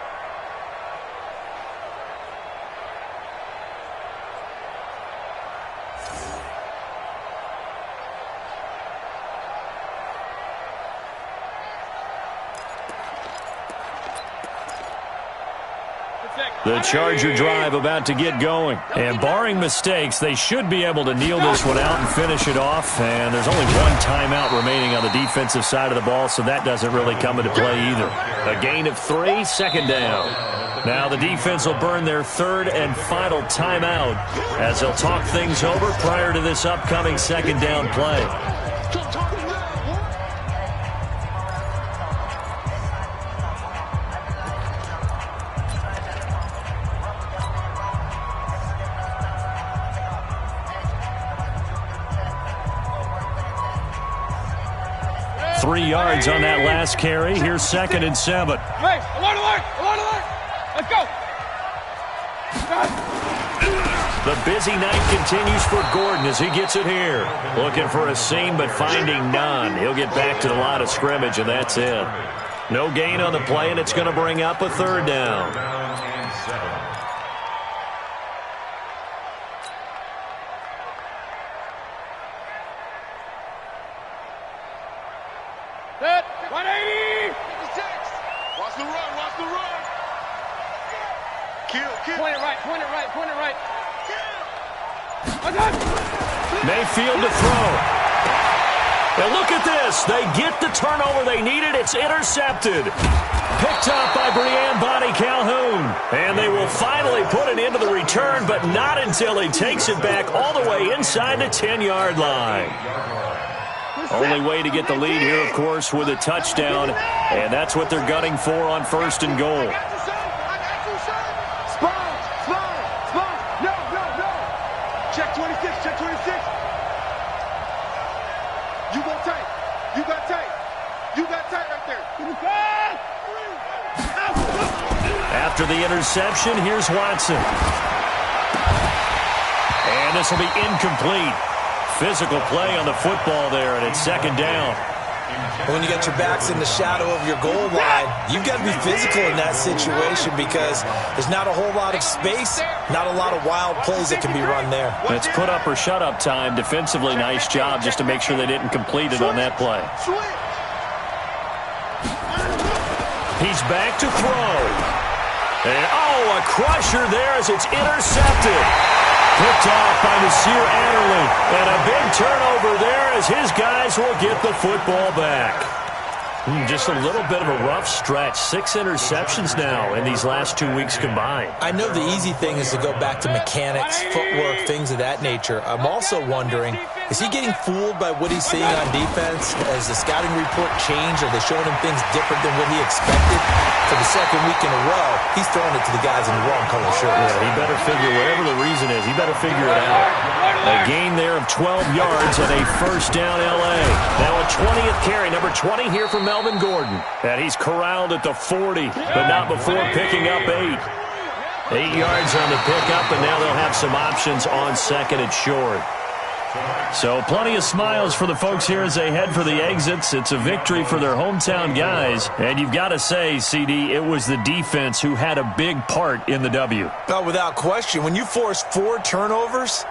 [SPEAKER 1] The Charger drive about to get going. And barring mistakes, they should be able to kneel this one out and finish it off. And there's only 1 timeout remaining on the defensive side of the ball, so that doesn't really come into play either. A gain of 3, 2nd down. Now the defense will burn their 3rd and final timeout as they'll talk things over prior to this upcoming 2nd down play. 3 yards on that last carry. Here's 2nd and 7.
[SPEAKER 3] Hey, alert. Let's go.
[SPEAKER 1] The busy night continues for Gordon as he gets it here. Looking for a seam, but finding none. He'll get back to the line of scrimmage, and that's it. No gain on the play, and it's going to bring up a third down.
[SPEAKER 5] And 7.
[SPEAKER 3] Set. 180. 56. Watch the run. Watch the run. Kill. Point it right. Point it right. Point it right.
[SPEAKER 1] Mayfield to throw. And look at this. They get the turnover they needed. It's intercepted. Picked up by Brianne Bonnie Calhoun. And they will finally put an end to the return, but not until he takes it back all the way inside the 10-yard line. Only way to get the lead here, of course, with a touchdown. And that's what they're gunning for on 1st and goal.
[SPEAKER 3] Check 26, check 26. You go tight. You got tight. You got tight right there.
[SPEAKER 1] After the interception, here's Watson. And this will be incomplete. Physical play on the football there, and it's 2nd down.
[SPEAKER 2] When you got your backs in the shadow of your goal line, you've got to be physical in that situation because there's not a whole lot of space, not a lot of wild plays that can be run there.
[SPEAKER 1] It's put up or shut up time. Defensively, nice job just to make sure they didn't complete it on that play. He's back to throw. And, a crusher there as it's intercepted. Picked off by Nasir Adderley. And a big turnover there as his guys will get the football back. Just a little bit of a rough stretch. 6 interceptions now in these last 2 weeks combined.
[SPEAKER 2] I know the easy thing is to go back to mechanics, footwork, things of that nature. I'm also wondering, is he getting fooled by what he's seeing on defense? Has the scouting report changed? Are they showing him things different than what he expected? For the 2nd week in a row, he's throwing it to the guys in the wrong color shirts.
[SPEAKER 1] Yeah, he better figure, whatever the reason is, he better figure it out. A gain there of 12 yards and a 1st down L.A. Now a 20th carry, number 20 here for Melvin Gordon. And he's corralled at the 40, but not before picking up 8. 8 yards on the pickup, and now they'll have some options on 2nd and short. So plenty of smiles for the folks here as they head for the exits. It's a victory for their hometown guys. And you've got to say, CD, it was the defense who had a big part in the W.
[SPEAKER 2] No, without question. When you force 4 turnovers,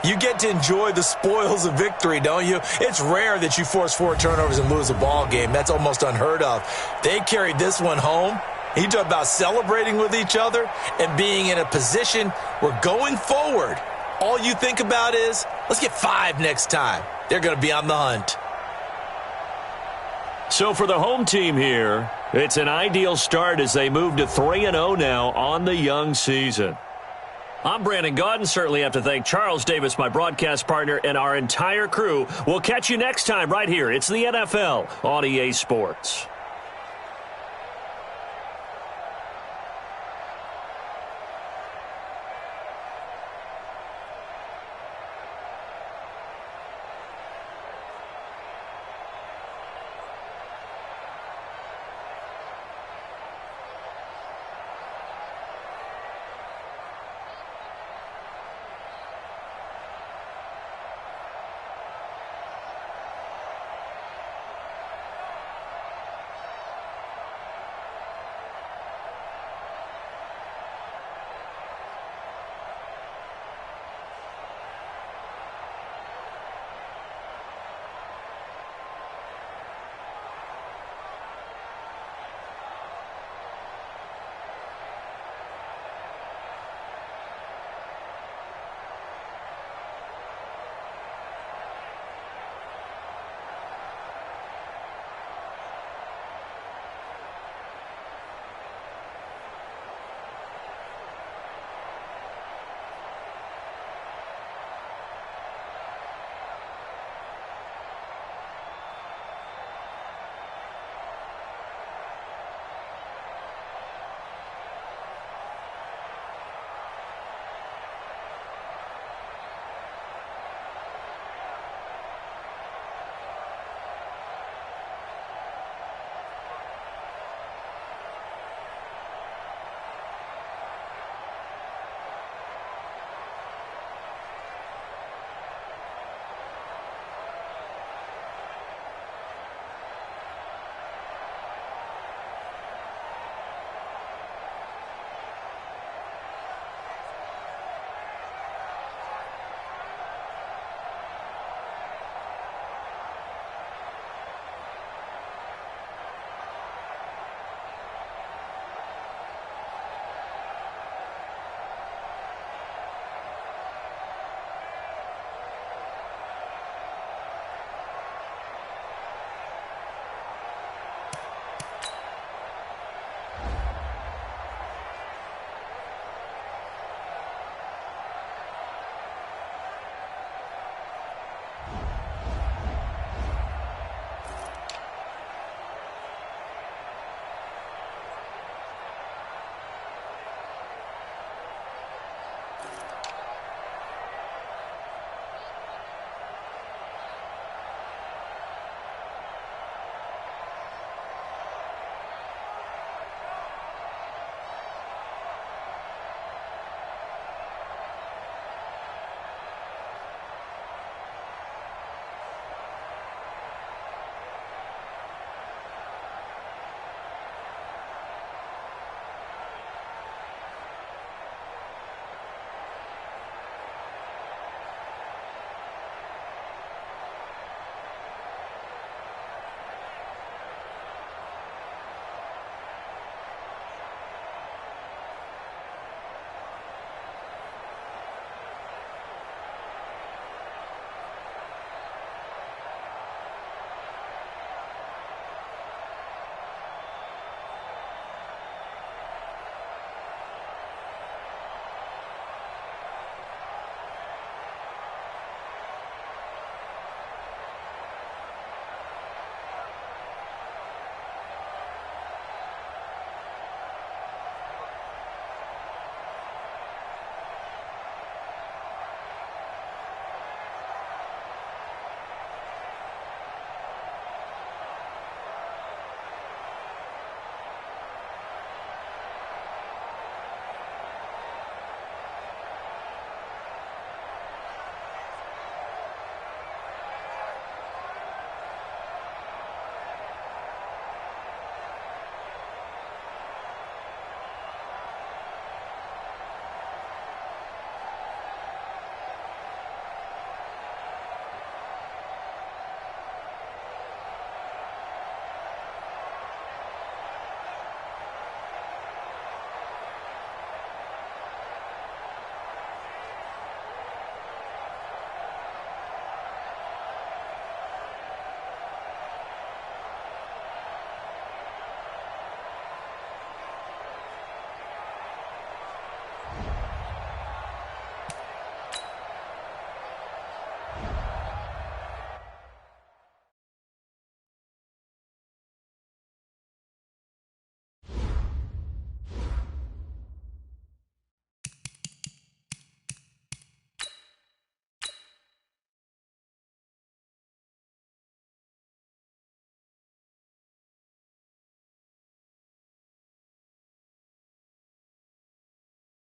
[SPEAKER 2] you get to enjoy the spoils of victory, don't you? It's rare that you force 4 turnovers and lose a ball game. That's almost unheard of. They carried this one home. You talk about celebrating with each other and being in a position where going forward, all you think about is, let's get 5 next time. They're going to be on the hunt.
[SPEAKER 1] So for the home team here, it's an ideal start as they move to 3-0 now on the young season. I'm Brandon Gaudin. Certainly have to thank Charles Davis, my broadcast partner, and our entire crew. We'll catch you next time right here. It's the NFL on EA Sports.